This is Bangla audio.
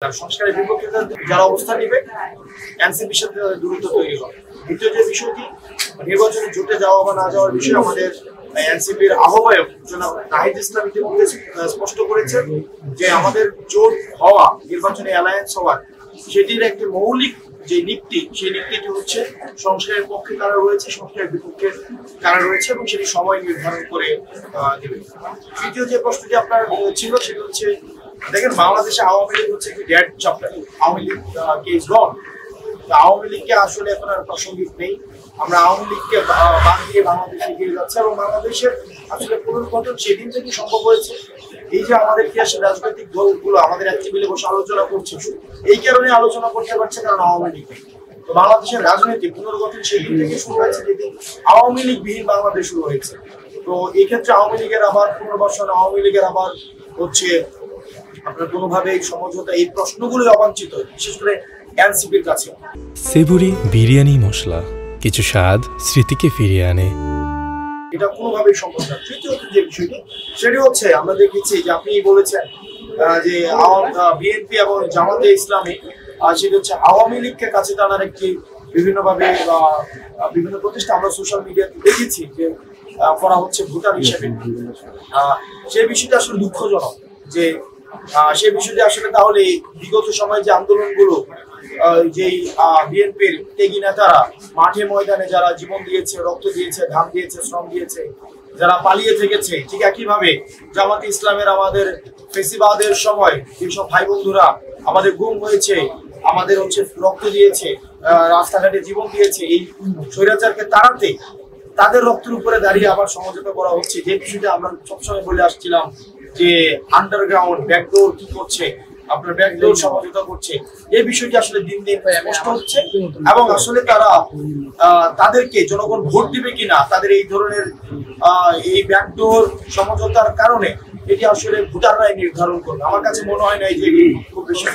সংস্কারের বিপক্ষে যারা অবস্থান নেবে এনসিপির সাথে দূরত্ব তৈরি হবে। দ্বিতীয় যে বিষয়টি নির্বাচনে জোটে যাওয়া বা না যাওয়ার বিষয়ে আমাদের এনসিপির আহ্বায়ক জনাব নাহিদ ইসলাম ইতিমধ্যে স্পষ্ট করেছেন যে আমাদের জোট হওয়া, নির্বাচনে অ্যালায়েন্স হওয়া, সেটির একটি মৌলিক যে নীতি, সেই নীতিটি হচ্ছে সংস্কারের পক্ষে কারা রয়েছে, সংস্কারের বিপক্ষে কারা রয়েছে এবং সেটি সময় নির্ধারণ করে দেবে। তৃতীয় যে প্রশ্নটি আপনার ছিল সেটি হচ্ছে, দেখেন বাংলাদেশে আওয়ামী লীগ হচ্ছে একটি dead chapter. Awami League case gone. আওয়ামী লীগকে আসলে এখন আর প্রাসঙ্গিক নেই। আমরা আওয়ামী লীগকে বাদ দিয়ে বাংলাদেশে এগিয়ে যাচ্ছে এবং বাংলাদেশের আসলে পুনর্গঠন সেদিন থেকে সম্ভব হয়েছে এই যে আমাদের ক্রিয়াশীল রাজনৈতিক দলগুলো আমাদের এক টেবিলে বসে আলোচনা করছে। এই কারণে আলোচনা করতে পারছে কারণ আওয়ামী লীগ। তো বাংলাদেশের রাজনৈতিক পুনর্গঠন সেদিন থেকে শুরু হয়েছে যেদিন আওয়ামী লীগ বিহীন বাংলাদেশ শুরু হয়েছে। তো এই ক্ষেত্রে আওয়ামী লীগের আবার পুনর্বাসন, আওয়ামী লীগের আবার হচ্ছে আপনার কোনোভাবে এই সমঝোতা, এই প্রশ্নগুলোই অবাঞ্ছিত, বিশেষ করে এনসিপির কাছে। সেবুরি বিরিয়ানি মশলা, কিছু স্বাদ স্মৃতিকে ফিরিয়ে আনে। এটা কোনোভাবেই সম্ভব না। তৃতীয়ত যে বিষয়টি সেটি হচ্ছে, আমরা দেখেছি যে আপনি বলেছেন যে বিএনপি এবং জামাতে ইসলামী, সেটি হচ্ছে আওয়ামী লীগকে কাছে টানার একটি বিভিন্নভাবে বিভিন্ন প্রতিষ্ঠান আমরা সোশ্যাল মিডিয়াতে দেখেছি যে করা হচ্ছে ভোটার হিসেবে। সেই বিষয়টা আসলে দুঃখজনক যে সেই বিষয়টি আসলে তাহলে বিগত সময়ে যে আন্দোলনগুলো, যেই বিএনপির ত্যাগী নেতারা মাঠে ময়দানে যারা জীবন দিয়েছে, রক্ত দিয়েছে, ঘাম দিয়েছে, শ্রম দিয়েছে, যারা পালিয়ে থেকেছে, ঠিক একইভাবে জামাতে ইসলামের আমাদের ফেসিবাদের সময় যেসব ভাই বন্ধুরা আমাদের গুম হয়েছে, আমাদের হচ্ছে রক্ত দিয়েছে, রাস্তাঘাটে জীবন দিয়েছে, এই স্বৈরাচারকে তাড়াতে তাদের রক্তের উপরে দাঁড়িয়ে আবার সমঝোতা করা হচ্ছে। যে বিষয়টা আমরা সবসময় বলে আসছিলাম যে আন্ডারগ্রাউন্ড ব্যাকডোর কি করছে, আপনার ব্যাকডোর সমঝোতা করছে, এই বিষয়টি আসলে দিন দিন স্পষ্ট হচ্ছে এবং আসলে তারা তাদেরকে জনগণ ভোট দিবে কিনা তাদের এই ধরনের এই ব্যাকডোর সমঝোতার কারণে এটি আসলে ভোটাররাই নির্ধারণ করবে। আমার কাছে মনে হয় না যে খুব বেশি